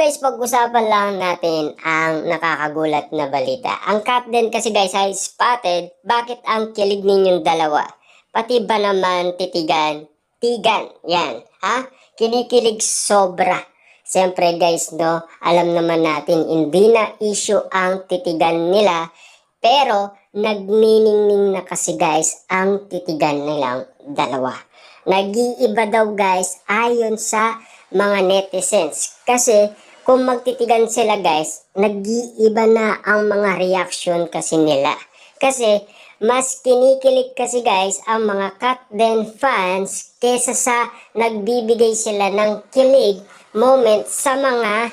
guys, pag-usapan lang natin ang nakakagulat na balita. Ang cat din kasi guys ay spotted. Bakit ang kilig ninyong dalawa? Pati ba naman titigan? Tigan, yan. Ha? Kinikilig sobra. Siyempre guys, no, alam naman natin hindi na issue ang titigan nila. Pero nagniningning na kasi guys ang titigan nilang dalawa. Nag-iiba daw guys ayon sa mga netizens. Kasi kung magtitigan sila guys, nag-iiba na ang mga reaction kasi nila. Kasi mas kinikilig kasi guys ang mga Kat Den fans kesa sa nagbibigay sila ng kilig moment sa mga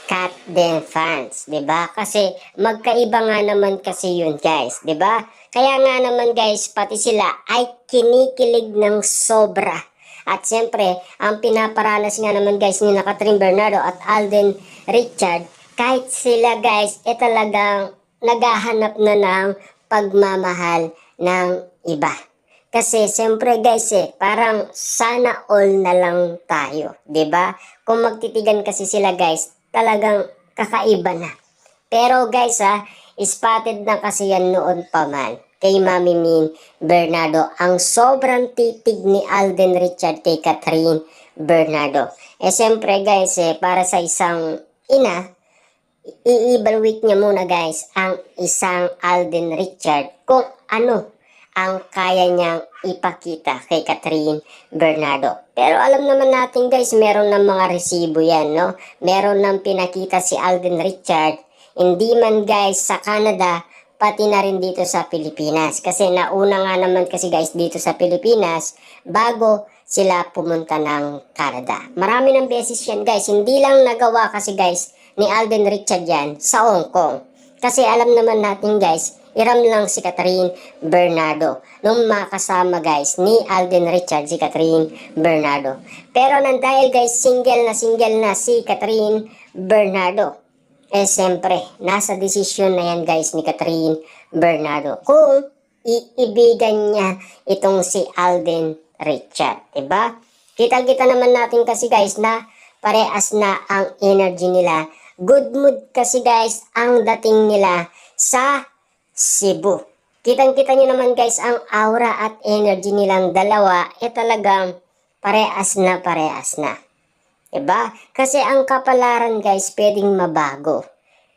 Kat Den fans, 'di ba? Kasi magkaiba nga naman kasi 'yun, guys, 'di ba? Kaya nga naman guys, pati sila ay kinikilig ng sobra. At siyempre, ang pinaparanas nga naman guys ni Catherine Bernardo at Alden Richard, kahit sila guys, talagang naghahanap na ng pagmamahal ng iba. Kasi siyempre guys parang sana all na lang tayo, 'di ba? Kung magtitigan kasi sila guys, talagang kakaiba na. Pero guys spotted na kasi yan noon pa man kay Mami Min Bernardo ang sobrang titig ni Alden Richard kay Catherine Bernardo. Siyempre guys para sa isang ina, i-evaluate niya muna guys ang isang Alden Richard kung ano ang kaya niyang ipakita kay Catherine Bernardo. Pero alam naman natin guys, meron ng mga resibo yan, no? Meron ng pinakita si Alden Richard, hindi man guys sa Canada, pati na rin dito sa Pilipinas. Kasi nauna nga naman kasi guys dito sa Pilipinas, bago sila pumunta ng Canada. Marami ng beses yan guys, hindi lang nagawa kasi guys ni Alden Richard yan sa Hong Kong. Kasi alam naman natin guys, iram lang si Catherine Bernardo nung makasama guys ni Alden Richard si Catherine Bernardo. Pero nang dahil guys single na si Catherine Bernardo, siyempre nasa desisyon na yan guys ni Catherine Bernardo kung iibigan niya itong si Alden Richard, diba? Kita-kita naman natin kasi guys na parehas na ang energy nila. Good mood kasi guys ang dating nila sa Cebu. Kitang-kita nyo naman guys ang aura at energy nilang dalawa talagang parehas na. Diba? Kasi ang kapalaran guys pwedeng mabago.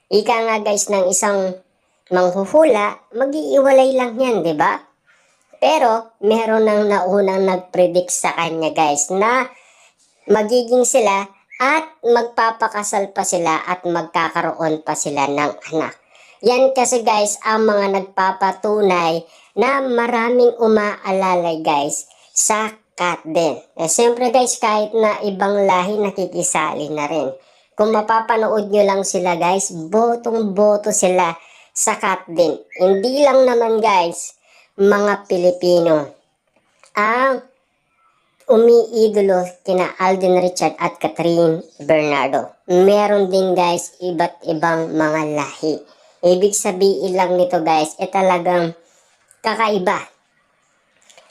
Ika nga guys ng isang manghuhula, mag-iiwalay lang yan, diba? Pero meron nang naunang nag-predict sa kanya guys na magiging sila at magpapakasal pa sila at magkakaroon pa sila ng anak. Yan kasi guys ang mga nagpapatunay na maraming umaalalay guys sa Kat Den. Siyempre guys kahit na ibang lahi nakikisali na rin. Kung mapapanood nyo lang sila guys, botong-boto sila sa Kat Den. Hindi lang naman guys mga Pilipino ang umiidolo kina Alden Richard at Catherine Bernardo. Meron din guys iba't ibang mga lahi. Ibig sabihin lang nito guys, talagang kakaiba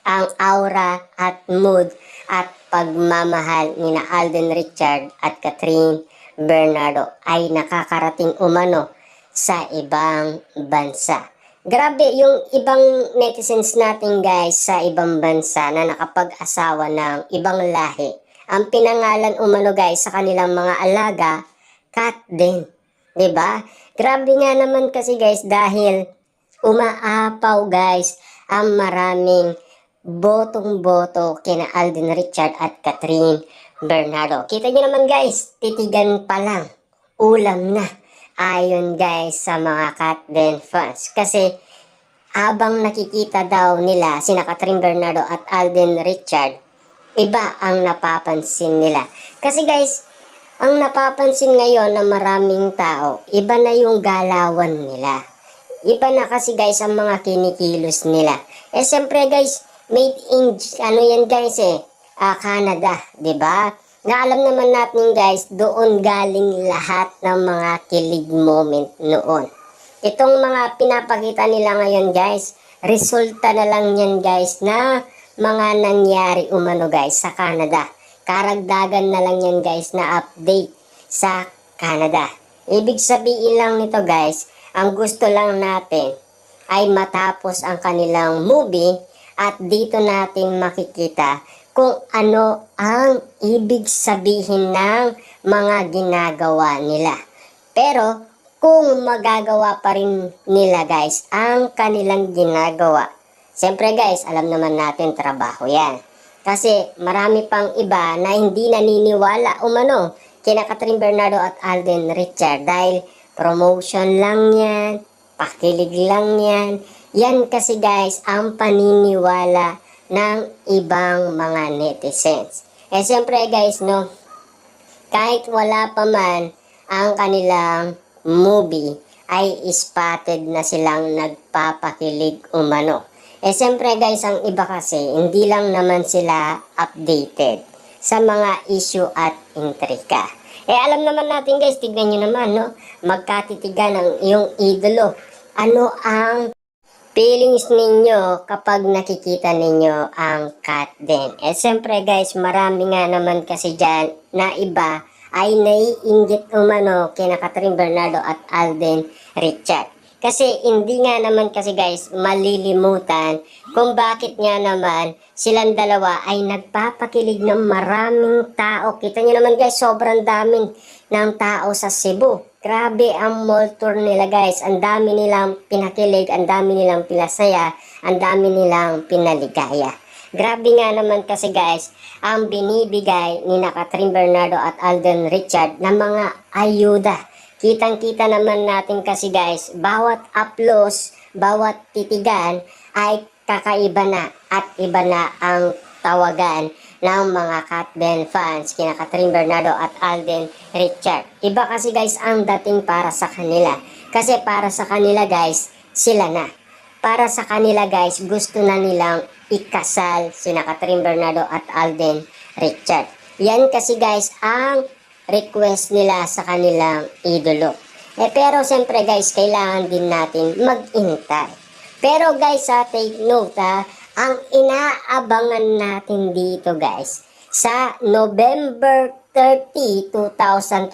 ang aura at mood at pagmamahal ni na Alden Richard at Catherine Bernardo ay nakakarating umano sa ibang bansa. Grabe yung ibang netizens natin guys sa ibang bansa na nakapag-asawa ng ibang lahi. Ang pinangalan umano guys sa kanilang mga alaga, Kat Den. Diba? Grabe nga naman kasi guys dahil umaapaw guys ang maraming botong-boto kina Alden Richard at Catherine Bernardo. Kita nyo naman guys, titigan pa lang, ulam na. Ayon guys sa mga Kat Den fans. Kasi habang nakikita daw nila sina Catherine Bernardo at Alden Richard, iba ang napapansin nila. Kasi guys, ang napapansin ngayon ng maraming tao, iba na yung galawan nila. Iba na kasi guys ang mga kinikilos nila. Siyempre guys, made in, yan guys Canada, 'di ba? Na alam naman natin guys, doon galing lahat ng mga kilig moment noon. Itong mga pinapakita nila ngayon guys, resulta na lang yan guys na mga nangyari umano guys sa Canada. Karagdagan na lang yan guys na update sa Canada. Ibig sabihin lang nito guys, ang gusto lang natin ay matapos ang kanilang movie at dito natin makikita kung ano ang ibig sabihin ng mga ginagawa nila. Pero kung magagawa pa rin nila guys ang kanilang ginagawa, siyempre guys, alam naman natin trabaho yan. Kasi marami pang iba na hindi naniniwala umano kina Catherine Bernardo at Alden Richard dahil promotion lang yan, pakilig lang yan. Yan kasi guys ang paniniwala ng ibang mga netizens. Siyempre guys no, kahit wala pa man ang kanilang movie ay spotted na silang nagpapakilig umano. Siyempre guys, ang iba kasi, hindi lang naman sila updated sa mga issue at intrika. Alam naman natin guys, tignan nyo naman, no? Magkatitigan ang iyong idolo. Ano ang feelings ninyo kapag nakikita ninyo ang cat din? Siyempre guys, marami nga naman kasi dyan na iba ay naiinggit umano kina Catherine Bernardo at Alden Richard. Kasi hindi nga naman kasi guys malilimutan kung bakit nga naman silang dalawa ay nagpapakilig ng maraming tao. Kita nyo naman guys, sobrang daming ng tao sa Cebu. Grabe ang mall tour nila guys. Ang dami nilang pinakilig, ang dami nilang pinasaya, ang dami nilang pinaligaya. Grabe nga naman kasi guys ang binibigay ni Catherine Bernardo at Alden Richard ng mga ayuda. Kitang-kita naman natin kasi guys, bawat uploads, bawat titigan ay kakaiba na at iba na ang tawagan ng mga Catden fans kina Catherine Bernardo at Alden Richard. Iba kasi guys ang dating para sa kanila. Kasi para sa kanila guys, sila na. Para sa kanila guys, gusto na nilang ikasal sina Catherine Bernardo at Alden Richard. Yan kasi guys ang request nila sa kanilang idolo. Pero siyempre guys, kailangan din natin mag-intay. Pero guys, take note ang inaabangan natin dito guys, sa November 30, 2024.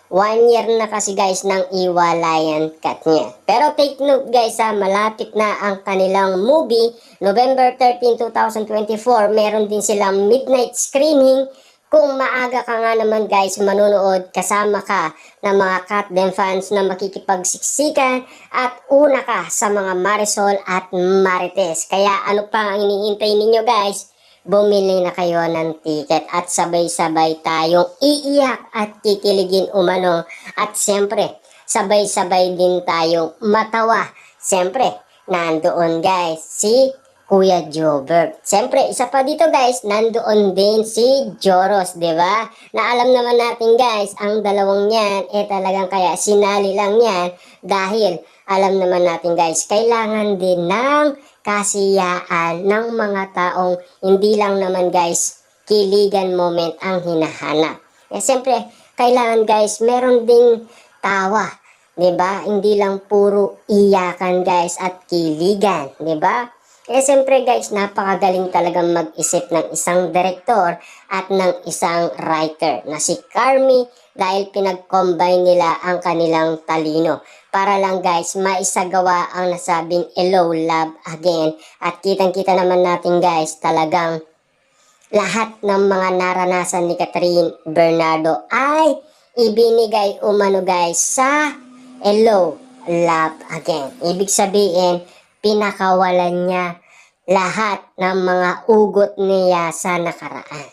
1 year na kasi guys ng iwalayan cut niya. Pero take note guys malapit na ang kanilang movie. November 13, 2024, meron din silang midnight screening. Kung maaga ka nga naman guys manonood, kasama ka ng mga Catden fans na makikipagsiksikan at una ka sa mga Marisol at Marites. Kaya ano pa ang iniintay ninyo guys? Bumili na kayo ng ticket at sabay-sabay tayong iiyak at kikiligin umano. At siyempre, sabay-sabay din tayong matawa. Siyempre, nandoon guys si Kuya Jobert. Siyempre, isa pa dito guys, nandoon din si Joros, di ba? Na alam naman natin guys, ang dalawang yan, talagang kaya sinali lang yan dahil alam naman natin guys, kailangan din ng kasiyaan ng mga taong hindi lang naman guys, kiligan moment ang hinahanap. Siyempre, kailangan guys, meron ding tawa, di ba? Hindi lang puro iyakan guys at kiligan, di ba? Siyempre guys, napakagaling talagang mag-isip ng isang direktor at ng isang writer na si Carmi dahil pinag-combine nila ang kanilang talino para lang guys maisagawa ang nasabing Hello Love Again. At kitang-kita naman natin guys, talagang lahat ng mga naranasan ni Catherine Bernardo ay ibinigay umano guys sa Hello Love Again. Ibig sabihin, pinakawalan niya lahat ng mga ugot niya sa nakaraan.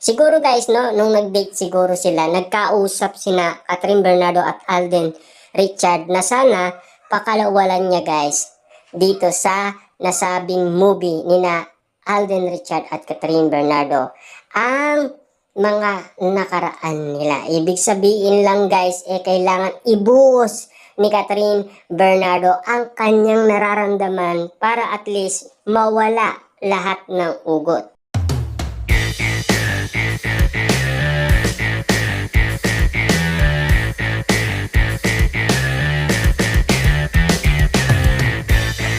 Siguro guys, no, nung nag-date siguro sila, nagkausap sina Catherine Bernardo at Alden Richard na sana pakalawalan niya guys dito sa nasabing movie nina Alden Richard at Catherine Bernardo ang mga nakaraan nila. Ibig sabihin lang guys, kailangan ibuhos ni Catherine Bernardo ang kanyang nararamdaman para at least mawala lahat ng ugot.